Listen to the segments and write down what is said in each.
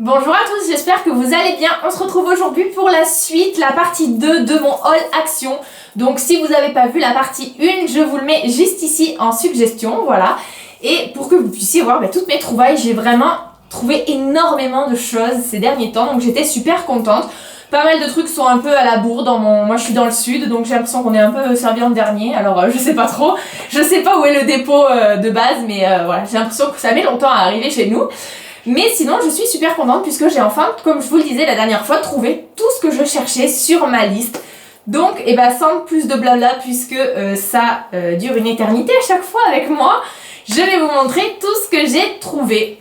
Bonjour à tous, j'espère que vous allez bien. On se retrouve aujourd'hui pour la suite, la partie 2 de mon haul action. Donc si vous n'avez pas vu la partie 1, je vous le mets juste ici en suggestion, voilà. Et pour que vous puissiez voir toutes mes trouvailles, j'ai vraiment trouvé énormément de choses ces derniers temps, donc j'étais super contente. Pas mal de trucs sont un peu à la bourre moi je suis dans le sud, donc j'ai l'impression qu'on est un peu servi en dernier, alors je sais pas trop. Je sais pas où est le dépôt de base, mais voilà, j'ai l'impression que ça met longtemps à arriver chez nous. Mais sinon je suis super contente puisque j'ai enfin, comme je vous le disais la dernière fois, trouvé tout ce que je cherchais sur ma liste. Donc sans plus de blabla, puisque ça dure une éternité à chaque fois avec moi, je vais vous montrer tout ce que j'ai trouvé.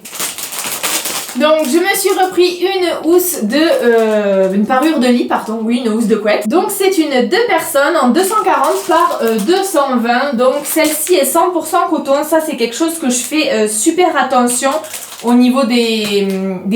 Donc je me suis repris une housse de... une parure de lit, pardon, oui, une housse de couette. Donc c'est une 2 personnes en 240 par 220, donc celle-ci est 100% coton. Ça c'est quelque chose que je fais super attention au niveau des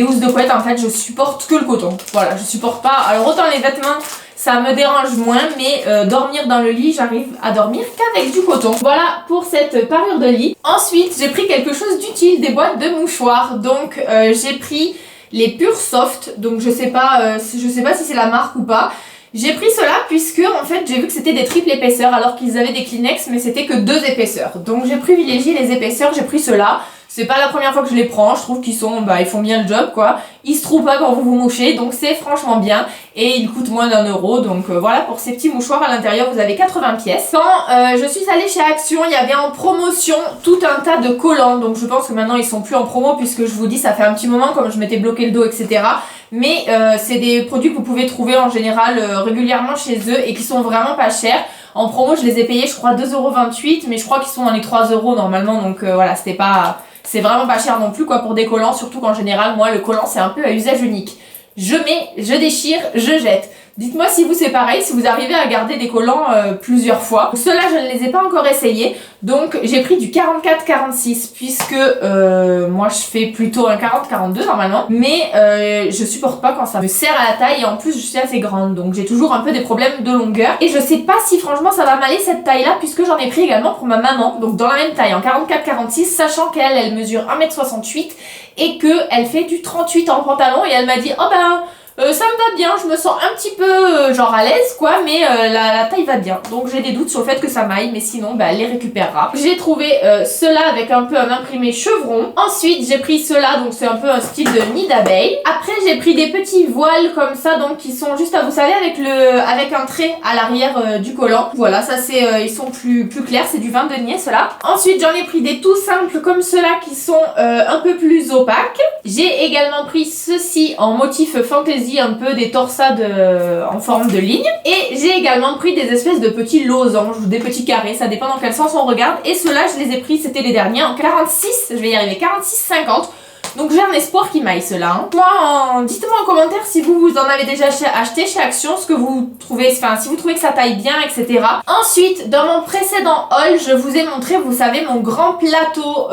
housses de couette. En fait je supporte que le coton, voilà, je supporte pas, alors autant les vêtements ça me dérange moins, mais dormir dans le lit, j'arrive à dormir qu'avec du coton. Voilà pour cette parure de lit. Ensuite, j'ai pris quelque chose d'utile, des boîtes de mouchoirs. Donc j'ai pris les Pure Soft. Donc je sais pas si c'est la marque ou pas. J'ai pris cela puisque en fait j'ai vu que c'était des triples épaisseurs alors qu'ils avaient des Kleenex, mais c'était que 2 épaisseurs. Donc j'ai privilégié les épaisseurs, j'ai pris cela. C'est pas la première fois que je les prends, je trouve qu'ils sont, ils font bien le job quoi. Ils se trouvent pas quand vous vous mouchez, donc c'est franchement bien. Et ils coûtent moins d'1 €, donc voilà pour ces petits mouchoirs. À l'intérieur vous avez 80 pièces. Quand je suis allée chez Action, il y avait en promotion tout un tas de collants. Donc je pense que maintenant ils sont plus en promo puisque je vous dis ça fait un petit moment comme je m'étais bloqué le dos etc. Mais c'est des produits que vous pouvez trouver en général régulièrement chez eux et qui sont vraiment pas chers. En promo je les ai payés je crois 2,28 €, mais je crois qu'ils sont dans les 3 € normalement, donc voilà, c'est vraiment pas cher non plus quoi pour des collants, surtout qu'en général moi le collant c'est un peu à usage unique. Je mets, je déchire, je jette. Dites-moi si vous c'est pareil, si vous arrivez à garder des collants plusieurs fois. Ceux-là je ne les ai pas encore essayés, donc j'ai pris du 44-46 puisque moi je fais plutôt un 40-42 normalement, mais je supporte pas quand ça me serre à la taille et en plus je suis assez grande, donc j'ai toujours un peu des problèmes de longueur et je sais pas si franchement ça va m'aller cette taille-là puisque j'en ai pris également pour ma maman, donc dans la même taille en 44-46, sachant qu'elle mesure 1,68 m et qu'elle fait du 38 en pantalon et elle m'a dit ça me va bien, je me sens un petit peu genre à l'aise quoi, mais la taille va bien. Donc j'ai des doutes sur le fait que ça m'aille, mais sinon elle les récupérera. J'ai trouvé cela avec un peu un imprimé chevron. Ensuite j'ai pris cela, donc c'est un peu un style de nid d'abeille. Après j'ai pris des petits voiles comme ça, donc qui sont juste vous savez avec un trait à l'arrière du collant. Voilà, ça c'est ils sont plus clairs, c'est du vin de Nied cela. Ensuite j'en ai pris des tout simples comme ceux-là qui sont un peu plus opaques. J'ai également pris ceci en motif fantasy, un peu des torsades en forme de ligne, et j'ai également pris des espèces de petits losanges ou des petits carrés, ça dépend dans quel sens on regarde, et ceux-là je les ai pris, c'était les derniers en 46, je vais y arriver, 46,50. Donc j'ai un espoir qu'ils m'aillent ceux-là. Dites-moi en commentaire si vous en avez déjà acheté chez Action, ce que vous trouvez, si vous trouvez que ça taille bien, etc. Ensuite, dans mon précédent haul, je vous ai montré, vous savez, mon grand plateau,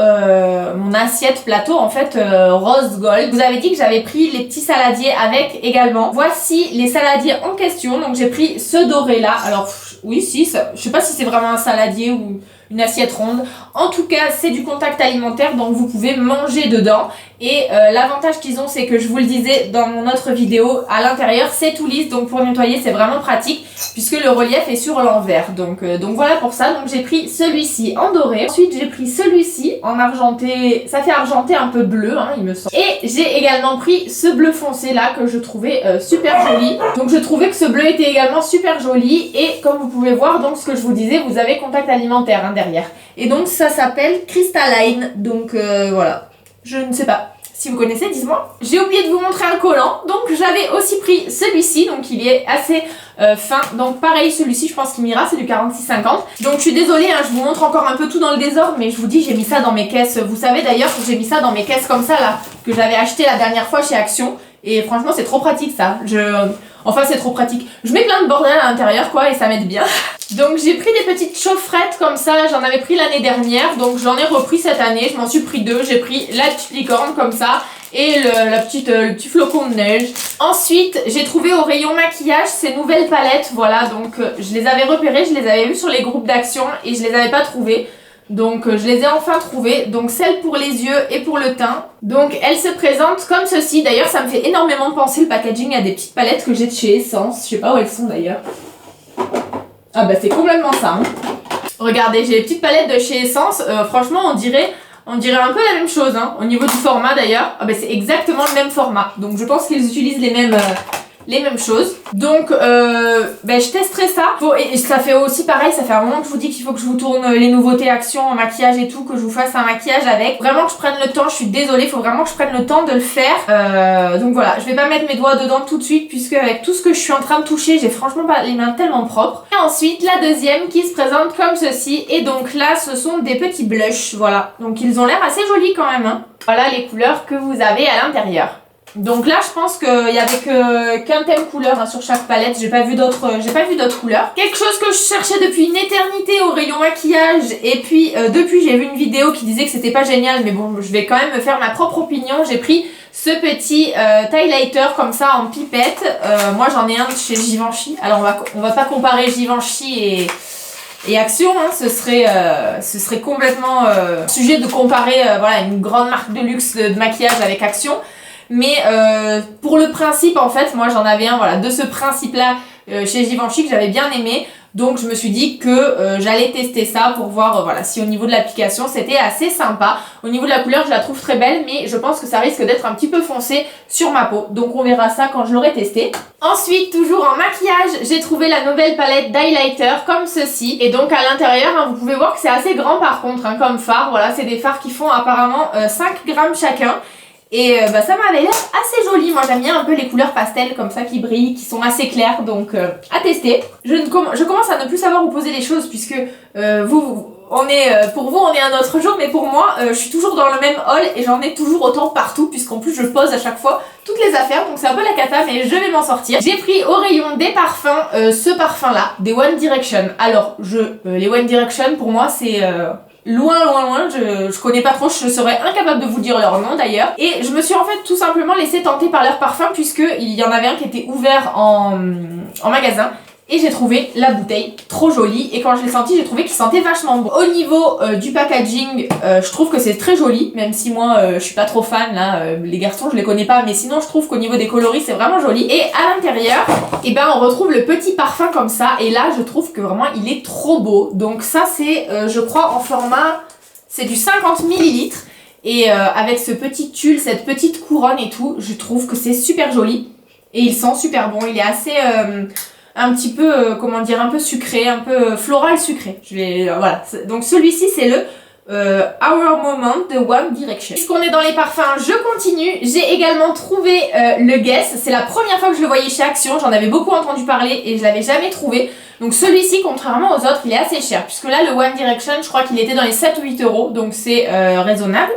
mon assiette plateau en fait rose gold. Vous avez dit que j'avais pris les petits saladiers avec également. Voici les saladiers en question. Donc j'ai pris ce doré là. Alors oui, si, je sais pas si c'est vraiment un saladier ou une assiette ronde. En tout cas, c'est du contact alimentaire, donc vous pouvez manger dedans. Et l'avantage qu'ils ont, c'est que je vous le disais dans mon autre vidéo, à l'intérieur c'est tout lisse, donc pour nettoyer c'est vraiment pratique puisque le relief est sur l'envers. Donc voilà pour ça. Donc j'ai pris celui-ci en doré. Ensuite j'ai pris celui-ci en argenté. Ça fait argenté un peu bleu, il me semble. Et j'ai également pris ce bleu foncé là que je trouvais super joli. Donc je trouvais que ce bleu était également super joli. Et comme vous pouvez voir, donc ce que je vous disais, vous avez contact alimentaire derrière. Et donc ça s'appelle Crystalline. Donc voilà. Je ne sais pas si vous connaissez, dites-moi. J'ai oublié de vous montrer un collant, donc j'avais aussi pris celui-ci, donc il est assez fin. Donc pareil, celui-ci je pense qu'il m'ira, c'est du 46,50. Donc je suis désolée, je vous montre encore un peu tout dans le désordre, mais je vous dis, j'ai mis ça dans mes caisses. Vous savez d'ailleurs que j'ai mis ça dans mes caisses comme ça là, que j'avais acheté la dernière fois chez Action. Et franchement c'est trop pratique ça. Enfin c'est trop pratique. Je mets plein de bordel à l'intérieur quoi et ça m'aide bien. Donc j'ai pris des petites chaufferettes comme ça, j'en avais pris l'année dernière, donc j'en ai repris cette année, je m'en suis pris 2, j'ai pris la petite licorne comme ça et le petit flocon de neige. Ensuite j'ai trouvé au rayon maquillage ces nouvelles palettes, voilà, donc je les avais repérées, je les avais vues sur les groupes d'Action et je les avais pas trouvées. Donc je les ai enfin trouvées, donc celle pour les yeux et pour le teint. Donc elle se présente comme ceci, d'ailleurs ça me fait énormément penser le packaging à des petites palettes que j'ai de chez Essence, je sais pas où elles sont d'ailleurs. Ah bah c'est complètement ça. Hein. Regardez, j'ai les petites palettes de chez Essence, franchement on dirait un peu la même chose, hein. Au niveau du format d'ailleurs, ah bah c'est exactement le même format. Donc je pense qu'ils utilisent les mêmes choses. Donc je testerai ça. Et ça fait aussi pareil, ça fait un moment que je vous dis qu'il faut que je vous tourne les nouveautés Action en maquillage et tout, que je vous fasse un maquillage avec. Vraiment que je prenne le temps, je suis désolée, il faut vraiment que je prenne le temps de le faire. Donc voilà, je vais pas mettre mes doigts dedans tout de suite puisque avec tout ce que je suis en train de toucher, j'ai franchement pas les mains tellement propres. Et ensuite, la deuxième qui se présente comme ceci. Et donc là, ce sont des petits blushs, voilà. Donc ils ont l'air assez jolis quand même, hein. Voilà les couleurs que vous avez à l'intérieur. Donc là, je pense qu'il y avait qu'un thème couleur hein, sur chaque palette. J'ai pas vu d'autres couleurs. Quelque chose que je cherchais depuis une éternité au rayon maquillage. Et puis depuis, j'ai vu une vidéo qui disait que c'était pas génial, mais bon, je vais quand même me faire ma propre opinion. J'ai pris ce petit highlighter comme ça en pipette. Moi, j'en ai un de chez Givenchy. Alors on va pas comparer Givenchy et Action, hein, ce serait complètement sujet de comparer voilà, une grande marque de luxe de maquillage avec Action. Mais pour le principe, en fait, moi j'en avais un voilà, de ce principe-là chez Givenchy que j'avais bien aimé. Donc je me suis dit que j'allais tester ça pour voir voilà, si au niveau de l'application c'était assez sympa. Au niveau de la couleur, je la trouve très belle, mais je pense que ça risque d'être un petit peu foncé sur ma peau. Donc on verra ça quand je l'aurai testé. Ensuite, toujours en maquillage, j'ai trouvé la nouvelle palette d'highlighter comme ceci. Et donc à l'intérieur, hein, vous pouvez voir que c'est assez grand par contre, hein, comme fard. Voilà, c'est des fards qui font apparemment 5 grammes chacun. Et ça m'avait l'air assez joli. Moi j'aime bien un peu les couleurs pastel comme ça qui brillent, qui sont assez claires, donc à tester. Je commence à ne plus savoir où poser les choses puisque pour vous on est un autre jour, mais pour moi je suis toujours dans le même haul et j'en ai toujours autant partout puisqu'en plus je pose à chaque fois toutes les affaires, donc c'est un peu la cata mais je vais m'en sortir. J'ai pris au rayon des parfums ce parfum là, des One Direction. Alors les One Direction pour moi c'est... loin, je connais pas trop, je serais incapable de vous dire leur nom d'ailleurs. Et je me suis en fait tout simplement laissé tenter par leur parfum puisque il y en avait un qui était ouvert en magasin. Et j'ai trouvé la bouteille trop jolie et quand je l'ai senti, j'ai trouvé qu'il sentait vachement bon. Au niveau du packaging, je trouve que c'est très joli, même si moi je suis pas trop fan là, les garçons je les connais pas, mais sinon je trouve qu'au niveau des coloris c'est vraiment joli. Et à l'intérieur, on retrouve le petit parfum comme ça et là je trouve que vraiment il est trop beau. Donc ça c'est je crois en format, c'est du 50 ml et avec ce petit tulle, cette petite couronne et tout, je trouve que c'est super joli et il sent super bon, il est assez... un petit peu, comment dire, un peu sucré, un peu floral sucré. Voilà. Donc celui-ci c'est le Our Moment de One Direction. Puisqu'on est dans les parfums, je continue. J'ai également trouvé le Guess. C'est la première fois que je le voyais chez Action. J'en avais beaucoup entendu parler et je l'avais jamais trouvé. Donc celui-ci, contrairement aux autres, il est assez cher. Puisque là, le One Direction, je crois qu'il était dans les 7 ou 8 euros. Donc c'est raisonnable.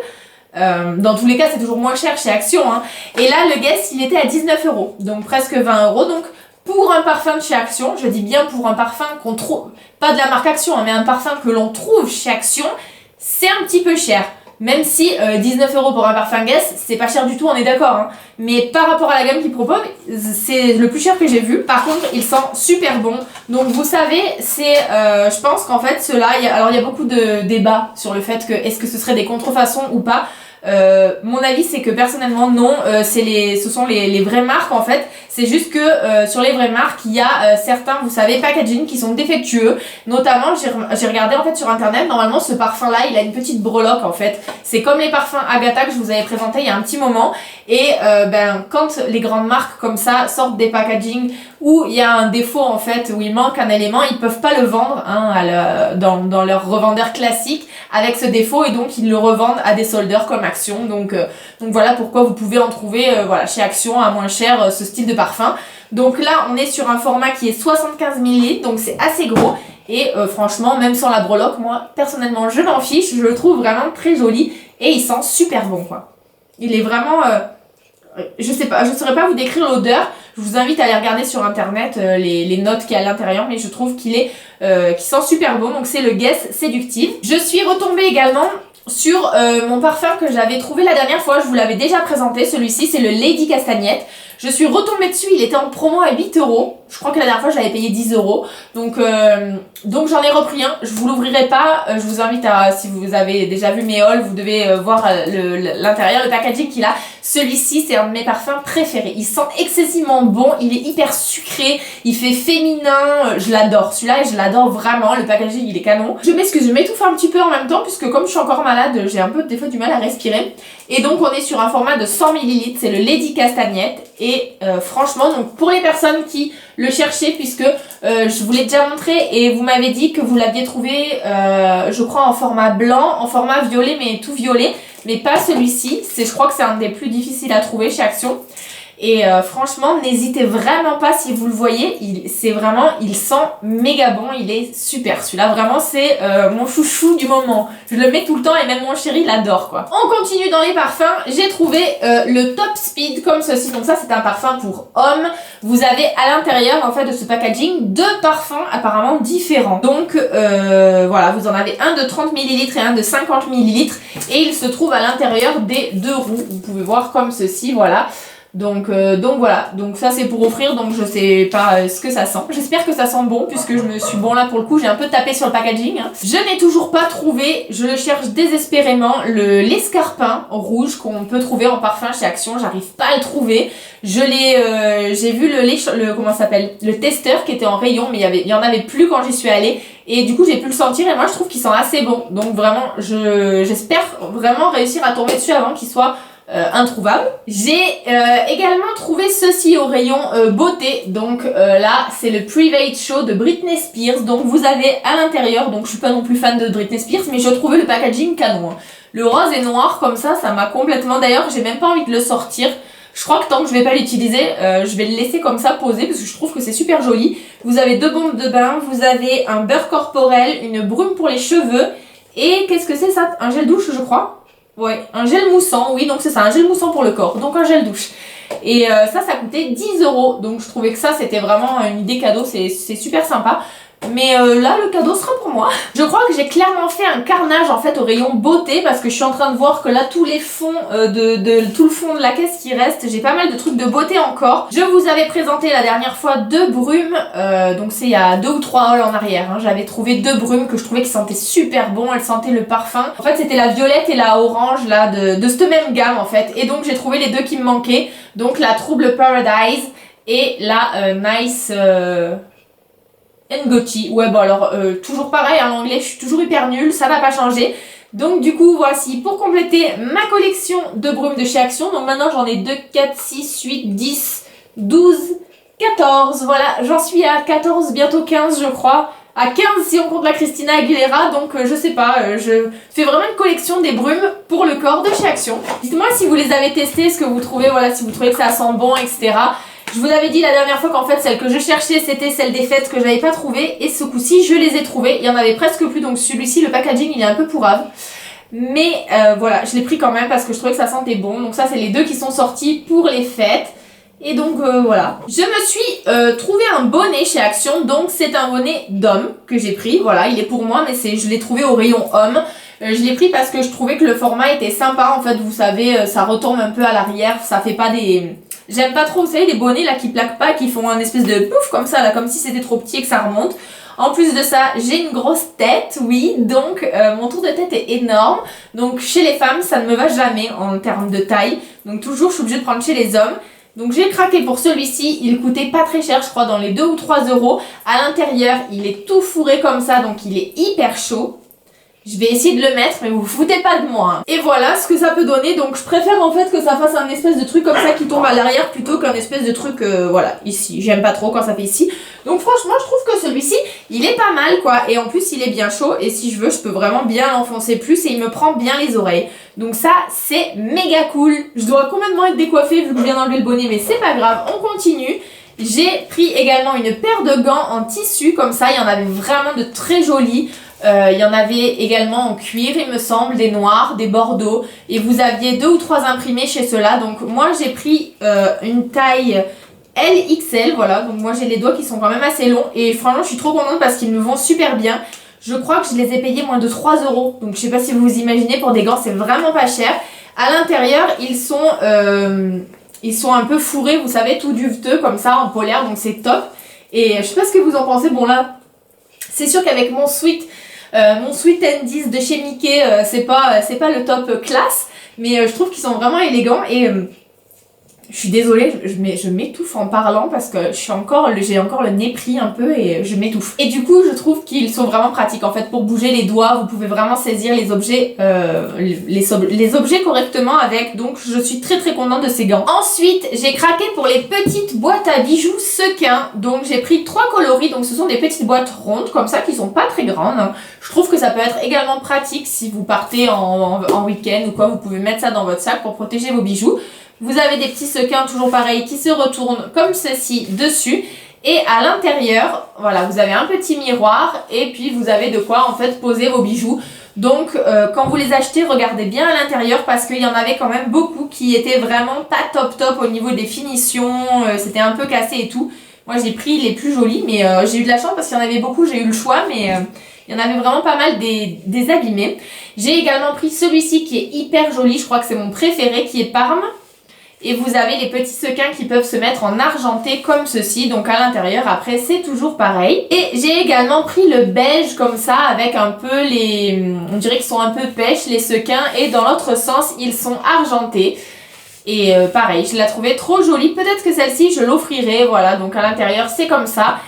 Dans tous les cas, c'est toujours moins cher chez Action. Hein. Et là, le Guess, il était à 19 euros. Donc presque 20 euros. Donc pour un parfum de chez Action, je dis bien pour un parfum qu'on trouve, pas de la marque Action, hein, mais un parfum que l'on trouve chez Action, c'est un petit peu cher. Même si 19 euros pour un parfum Guess, c'est pas cher du tout, on est d'accord. Hein. Mais par rapport à la gamme qu'ils proposent, c'est le plus cher que j'ai vu. Par contre, il sent super bon. Donc vous savez, je pense qu'en fait, ceux-là, il y a beaucoup de débats sur le fait que est-ce que ce serait des contrefaçons ou pas. Mon avis c'est que personnellement non, ce sont les vraies marques en fait. C'est juste que sur les vraies marques il y a certains, vous savez, packaging qui sont défectueux. Notamment j'ai regardé en fait sur internet, normalement ce parfum là il a une petite breloque en fait. C'est comme les parfums Agatha que je vous avais présenté il y a un petit moment. Et quand les grandes marques comme ça sortent des packaging où il y a un défaut en fait, où il manque un élément, ils peuvent pas le vendre hein, dans leur revendeur classique avec ce défaut et donc ils le revendent à des soldeurs comme Action. Donc voilà pourquoi vous pouvez en trouver chez Action à moins cher ce style de parfum. Donc là on est sur un format qui est 75 ml, donc c'est assez gros. Et franchement, même sans la breloque, moi personnellement je m'en fiche, je le trouve vraiment très joli et il sent super bon quoi. Il est vraiment... je sais pas, je saurais pas vous décrire l'odeur. Je vous invite à aller regarder sur internet les notes qu'il y a à l'intérieur, mais je trouve qu'il sent super bon. Donc c'est le Guess Séductive. Je suis retombée également sur mon parfum que j'avais trouvé la dernière fois. Je vous l'avais déjà présenté. Celui-ci c'est le Lady Castagnette. Je suis retombée dessus, il était en promo à 8 €. Je crois que la dernière fois j'avais payé 10 €. Donc j'en ai repris un. Je vous l'ouvrirai pas. Je vous invite à, si vous avez déjà vu mes hauls, vous devez voir l'intérieur, le packaging qu'il a. Celui-ci c'est un de mes parfums préférés. Il sent excessivement bon, il est hyper sucré, il fait féminin. Je l'adore. Celui-là je l'adore vraiment. Le packaging il est canon. Je m'excuse, je m'étouffe un petit peu en même temps puisque comme je suis encore malade, j'ai un peu des fois du mal à respirer. Et donc on est sur un format de 100 ml. C'est le Lady Castagnette. Et franchement, donc pour les personnes qui le cherchaient, puisque je vous l'ai déjà montré et vous m'avez dit que vous l'aviez trouvé, je crois en format blanc, en format violet, mais tout violet, mais pas celui-ci. Je crois que c'est un des plus difficiles à trouver chez Action. Et franchement, n'hésitez vraiment pas si vous le voyez, il sent méga bon, il est super. Celui-là vraiment c'est mon chouchou du moment. Je le mets tout le temps et même mon chéri l'adore quoi. On continue dans les parfums, j'ai trouvé le Top Speed comme ceci. Donc ça c'est un parfum pour hommes. Vous avez à l'intérieur en fait de ce packaging deux parfums apparemment différents. Donc voilà, vous en avez un de 30 ml et un de 50 ml. Et il se trouve à l'intérieur des deux roues. Vous pouvez voir comme ceci, voilà. Donc voilà, donc ça c'est pour offrir, donc je sais pas ce que ça sent. J'espère que ça sent bon puisque je me suis bon là pour le coup, j'ai un peu tapé sur le packaging. Je n'ai toujours pas trouvé, je le cherche désespérément, l'escarpin rouge qu'on peut trouver en parfum chez Action, j'arrive pas à le trouver. J'ai vu comment ça s'appelle, le testeur qui était en rayon, mais il y en avait plus quand j'y suis allée. Et du coup j'ai pu le sentir et moi je trouve qu'il sent assez bon. Donc vraiment, j'espère vraiment réussir à tomber dessus avant qu'il soit introuvable. J'ai également trouvé ceci au rayon beauté. Donc là c'est le Private Show de Britney Spears. Donc vous avez à l'intérieur, donc je suis pas non plus fan de Britney Spears, mais je trouvais le packaging canon. Le rose et noir comme ça m'a complètement, d'ailleurs j'ai même pas envie de le sortir. Je crois que tant que je vais pas l'utiliser, je vais le laisser comme ça poser parce que je trouve que c'est super joli. Vous avez deux bombes de bain, vous avez un beurre corporel, une brume pour les cheveux et qu'est-ce que c'est ça? Un gel douche je crois. Ouais, un gel moussant, oui, donc c'est ça, un gel moussant pour le corps, donc un gel douche. Et ça coûtait 10 €, donc je trouvais que ça c'était vraiment une idée cadeau, c'est super sympa. Mais là le cadeau sera pour moi. Je crois que j'ai clairement fait un carnage en fait au rayon beauté parce que je suis en train de voir que là tous les fonds tout le fond de la caisse qui reste, j'ai pas mal de trucs de beauté encore. Je vous avais présenté la dernière fois deux brumes, donc c'est il y a 2 ou 3 hauls en arrière, hein. J'avais trouvé deux brumes que je trouvais qui sentaient super bon, elles sentaient le parfum. En fait c'était la violette et la orange là de cette même gamme en fait. Et donc j'ai trouvé les deux qui me manquaient, donc la Trouble Paradise et la Nice... Ngoti. Ouais bon alors toujours pareil en anglais, je suis toujours hyper nulle, ça va pas changer. Donc du coup voici pour compléter ma collection de brumes de chez Action. Donc maintenant j'en ai 2, 4, 6, 8, 10, 12, 14. Voilà, j'en suis à 14, bientôt 15 je crois. À 15 si on compte la Christina Aguilera, donc je sais pas, je fais vraiment une collection des brumes pour le corps de chez Action. Dites-moi si vous les avez testées, ce que vous trouvez, voilà, si vous trouvez que ça sent bon, etc. Je vous avais dit la dernière fois qu'en fait celle que je cherchais c'était celle des fêtes que j'avais pas trouvée et ce coup-ci je les ai trouvées, il y en avait presque plus donc celui-ci le packaging il est un peu pourrave. Mais voilà, je l'ai pris quand même parce que je trouvais que ça sentait bon, donc ça c'est les deux qui sont sortis pour les fêtes. Et donc voilà, je me suis trouvé un bonnet chez Action, donc c'est un bonnet d'homme que j'ai pris, voilà il est pour moi mais je l'ai trouvé au rayon homme. Je l'ai pris parce que je trouvais que le format était sympa en fait, vous savez ça retombe un peu à l'arrière, ça fait pas des... J'aime pas trop, vous savez, les bonnets là qui plaquent pas, qui font un espèce de pouf comme ça, là, comme si c'était trop petit et que ça remonte. En plus de ça, j'ai une grosse tête, oui, donc mon tour de tête est énorme. Donc chez les femmes, ça ne me va jamais en termes de taille. Donc toujours, je suis obligée de prendre chez les hommes. Donc j'ai craqué pour celui-ci, il coûtait pas très cher, je crois dans les 2 ou 3 €. À l'intérieur, il est tout fourré comme ça, donc il est hyper chaud. Je vais essayer de le mettre, mais vous vous foutez pas de moi. Hein. Et voilà ce que ça peut donner. Donc je préfère en fait que ça fasse un espèce de truc comme ça qui tombe à l'arrière plutôt qu'un espèce de truc, voilà, ici. J'aime pas trop quand ça fait ici. Donc franchement, je trouve que celui-ci, il est pas mal quoi. Et en plus, il est bien chaud. Et si je veux, je peux vraiment bien l'enfoncer plus et il me prend bien les oreilles. Donc ça, c'est méga cool. Je dois complètement être décoiffée vu que je viens d'enlever le bonnet, mais c'est pas grave, on continue. J'ai pris également une paire de gants en tissu comme ça. Il y en avait vraiment de très jolis. Il y en avait également en cuir il me semble, des noirs, des bordeaux et vous aviez 2 ou 3 imprimés chez ceux-là. Donc moi j'ai pris une taille LXL, voilà, donc moi j'ai les doigts qui sont quand même assez longs et franchement je suis trop contente parce qu'ils me vont super bien. Je crois que je les ai payés moins de 3 €, donc je sais pas si vous vous imaginez, pour des gants c'est vraiment pas cher. À l'intérieur ils Ils sont un peu fourrés, vous savez, tout duveteux comme ça en polaire, donc c'est top. Et je sais pas ce que vous en pensez. Bon là, c'est sûr qu'avec mon Sweet N10 de chez Mickey, c'est pas le top classe, mais je trouve qu'ils sont vraiment élégants et je suis désolée, je m'étouffe en parlant parce que j'ai encore le nez pris un peu et je m'étouffe. Et du coup, je trouve qu'ils sont vraiment pratiques. En fait, pour bouger les doigts, vous pouvez vraiment saisir les objets correctement avec. Donc, je suis très très contente de ces gants. Ensuite, j'ai craqué pour les petites boîtes à bijoux sequins. Donc, j'ai pris 3 coloris. Donc, ce sont des petites boîtes rondes comme ça qui sont pas très grandes, hein. Je trouve que ça peut être également pratique si vous partez en week-end ou quoi. Vous pouvez mettre ça dans votre sac pour protéger vos bijoux. Vous avez des petits sequins toujours pareils qui se retournent comme ceci dessus. Et à l'intérieur, voilà, vous avez un petit miroir et puis vous avez de quoi en fait poser vos bijoux. Donc quand vous les achetez, regardez bien à l'intérieur parce qu'il y en avait quand même beaucoup qui étaient vraiment pas top au niveau des finitions. C'était un peu cassé et tout. Moi j'ai pris les plus jolis, mais j'ai eu de la chance parce qu'il y en avait beaucoup, j'ai eu le choix, mais il y en avait vraiment pas mal des abîmés. J'ai également pris celui-ci qui est hyper joli, je crois que c'est mon préféré, qui est Parme. Et vous avez les petits sequins qui peuvent se mettre en argenté comme ceci. Donc à l'intérieur, après, c'est toujours pareil. Et j'ai également pris le beige comme ça avec un peu on dirait qu'ils sont un peu pêche, les sequins. Et dans l'autre sens, ils sont argentés. Et pareil, je la trouvais trop jolie. Peut-être que celle-ci, je l'offrirai. Voilà, donc à l'intérieur, c'est comme ça.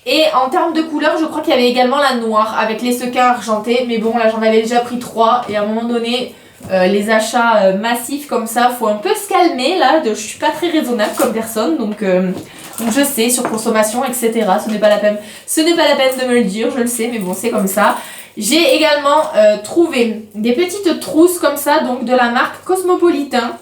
Et en termes de couleur, je crois qu'il y avait également la noire avec les sequins argentés. Mais bon, là, j'en avais déjà pris 3. Et à un moment donné... les achats massifs comme ça, faut un peu se calmer là, je suis pas très raisonnable comme personne, donc je sais, surconsommation, etc. Ce n'est pas la peine de me le dire, je le sais, mais bon, c'est comme ça. J'ai également trouvé des petites trousses comme ça, donc de la marque Cosmopolitan.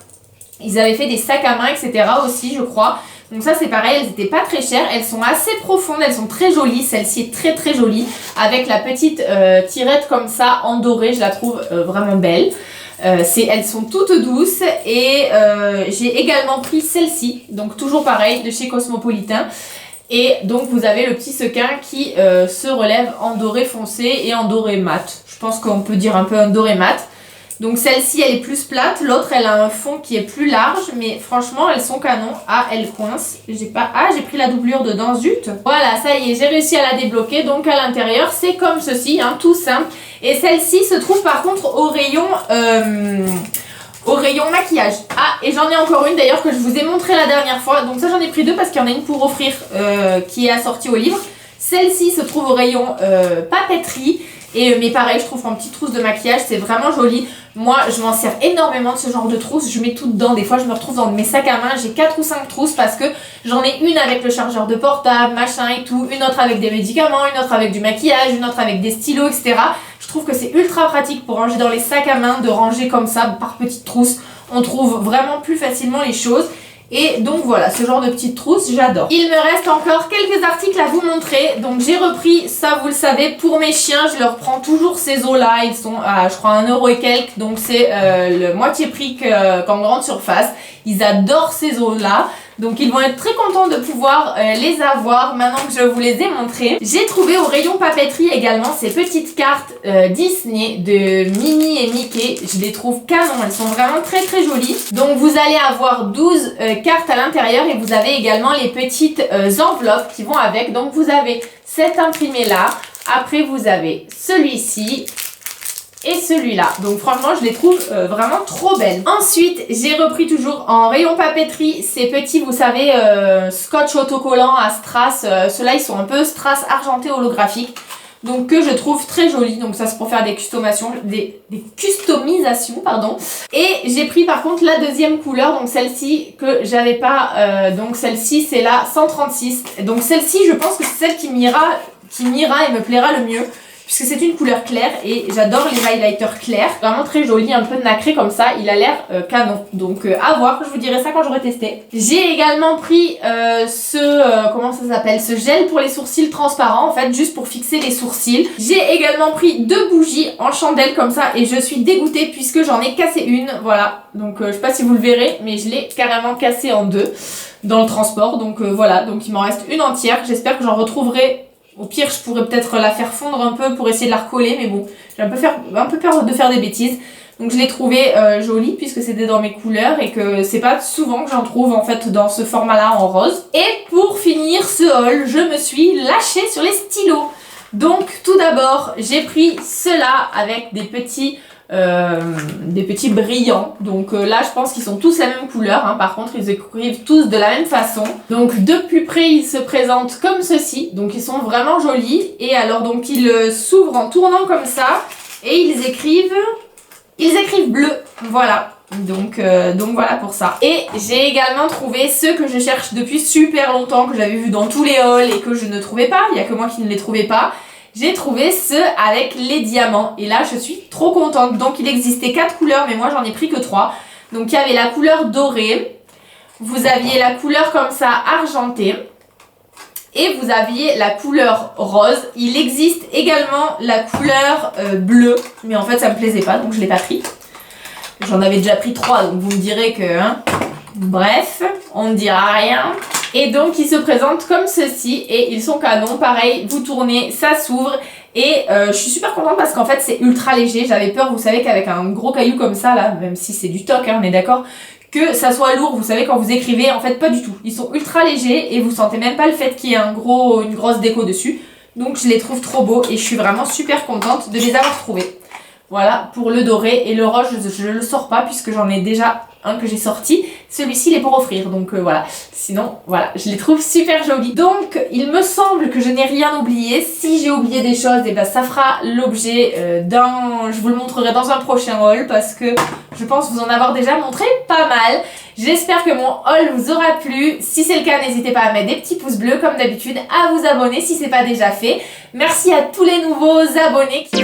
Ils avaient fait des sacs à main, etc. aussi, je crois. Donc ça c'est pareil, elles n'étaient pas très chères, elles sont assez profondes, elles sont très jolies, celle-ci est très très jolie, avec la petite tirette comme ça en doré, je la trouve vraiment belle. Elles sont toutes douces et j'ai également pris celle-ci, donc toujours pareil de chez Cosmopolitan. Et donc vous avez le petit sequin qui se relève en doré foncé et en doré mat. Je pense qu'on peut dire un peu un doré mat. Donc celle-ci elle est plus plate, l'autre elle a un fond qui est plus large, mais franchement elles sont canon. Ah, elle coince, j'ai pris la doublure dedans, zut. Voilà, ça y est, j'ai réussi à la débloquer, donc à l'intérieur c'est comme ceci, hein, tout simple. Et celle-ci se trouve par contre au rayon maquillage. Ah, et j'en ai encore une d'ailleurs que je vous ai montré la dernière fois, donc ça j'en ai pris 2 parce qu'il y en a une pour offrir qui est assortie au livre. Celle-ci se trouve au rayon papeterie. Mais pareil, je trouve en petite trousse de maquillage, c'est vraiment joli. Moi, je m'en sers énormément de ce genre de trousse. Je mets tout dedans. Des fois, je me retrouve dans mes sacs à main. J'ai 4 ou 5 trousses parce que j'en ai une avec le chargeur de portable, machin et tout. Une autre avec des médicaments, une autre avec du maquillage, une autre avec des stylos, etc. Je trouve que c'est ultra pratique pour ranger dans les sacs à main, de ranger comme ça par petites trousses. On trouve vraiment plus facilement les choses. Et donc voilà, ce genre de petite trousse, j'adore. Il me reste encore quelques articles à vous montrer. Donc j'ai repris, ça vous le savez, pour mes chiens, je leur prends toujours ces os-là. Ils sont à, je crois, 1 € et quelques. Donc c'est le moitié prix qu'en grande surface. Ils adorent ces os-là. Donc ils vont être très contents de pouvoir les avoir maintenant que je vous les ai montrés. J'ai trouvé au rayon papeterie également ces petites cartes Disney de Minnie et Mickey. Je les trouve canon, elles sont vraiment très très jolies. Donc vous allez avoir 12 cartes à l'intérieur et vous avez également les petites enveloppes qui vont avec. Donc vous avez cet imprimé là, après vous avez celui-ci et celui-là. Donc franchement, je les trouve vraiment trop belles. Ensuite, j'ai repris toujours en rayon papeterie ces petits, vous savez, scotch autocollant à strass. Ceux-là, ils sont un peu strass argenté holographique. Donc que je trouve très jolis. Donc ça, c'est pour faire des customisations, pardon. Et j'ai pris par contre la deuxième couleur, donc celle-ci que j'avais pas. Donc celle-ci, c'est la 136. Donc celle-ci, je pense que c'est celle qui m'ira et me plaira le mieux, puisque c'est une couleur claire et j'adore les highlighters clairs. Vraiment très joli, un peu nacré comme ça, il a l'air canon. Donc à voir, je vous dirai ça quand j'aurai testé. J'ai également pris comment ça s'appelle, ce gel pour les sourcils transparents, en fait, juste pour fixer les sourcils. J'ai également pris 2 bougies en chandelle comme ça et je suis dégoûtée puisque j'en ai cassé une, voilà. Donc je sais pas si vous le verrez, mais je l'ai carrément cassée en 2 dans le transport. Donc voilà, donc il m'en reste une entière, j'espère que j'en retrouverai. Au pire, je pourrais peut-être la faire fondre un peu pour essayer de la recoller, mais bon, j'ai un peu peur de faire des bêtises. Donc je l'ai trouvé joli puisque c'était dans mes couleurs et que c'est pas souvent que j'en trouve en fait dans ce format-là en rose. Et pour finir ce haul, je me suis lâchée sur les stylos. Donc tout d'abord, j'ai pris ceux-là avec des petits brillants. Donc là, je pense qu'ils sont tous la même couleur. Hein. Par contre, ils écrivent tous de la même façon. Donc de plus près, ils se présentent comme ceci. Donc ils sont vraiment jolis. Et alors donc ils s'ouvrent en tournant comme ça. Et ils écrivent bleu. Voilà. Donc voilà pour ça. Et j'ai également trouvé ceux que je cherche depuis super longtemps, que j'avais vu dans tous les hauls et que je ne trouvais pas. Il n'y a que moi qui ne les trouvais pas. J'ai trouvé ceux avec les diamants. Et là, je suis trop contente. Donc il existait 4 couleurs, mais moi j'en ai pris que 3. Donc il y avait la couleur dorée. Vous aviez la couleur comme ça argentée. Et vous aviez la couleur rose. Il existe également la couleur bleue. Mais en fait, ça me plaisait pas, donc je l'ai pas pris. J'en avais déjà pris 3, donc vous me direz que... Hein, bref, on ne dira rien. Et donc, ils se présentent comme ceci. Et ils sont canons. Pareil, vous tournez, ça s'ouvre. Et je suis super contente parce qu'en fait, c'est ultra léger. J'avais peur, vous savez, qu'avec un gros caillou comme ça, là, même si c'est du toc, hein, on est d'accord, que ça soit lourd, vous savez, quand vous écrivez, en fait, pas du tout. Ils sont ultra légers et vous sentez même pas le fait qu'il y ait une grosse déco dessus. Donc, je les trouve trop beaux et je suis vraiment super contente de les avoir trouvés. Voilà, pour le doré et le rose, je le sors pas puisque j'en ai déjà un que j'ai sorti. Celui-ci, il est pour offrir, donc voilà. Sinon, voilà, je les trouve super jolis. Donc, il me semble que je n'ai rien oublié. Si j'ai oublié des choses, et ben, ça fera l'objet je vous le montrerai dans un prochain haul parce que je pense vous en avoir déjà montré pas mal. J'espère que mon haul vous aura plu. Si c'est le cas, n'hésitez pas à mettre des petits pouces bleus comme d'habitude, à vous abonner si c'est pas déjà fait. Merci à tous les nouveaux abonnés qui...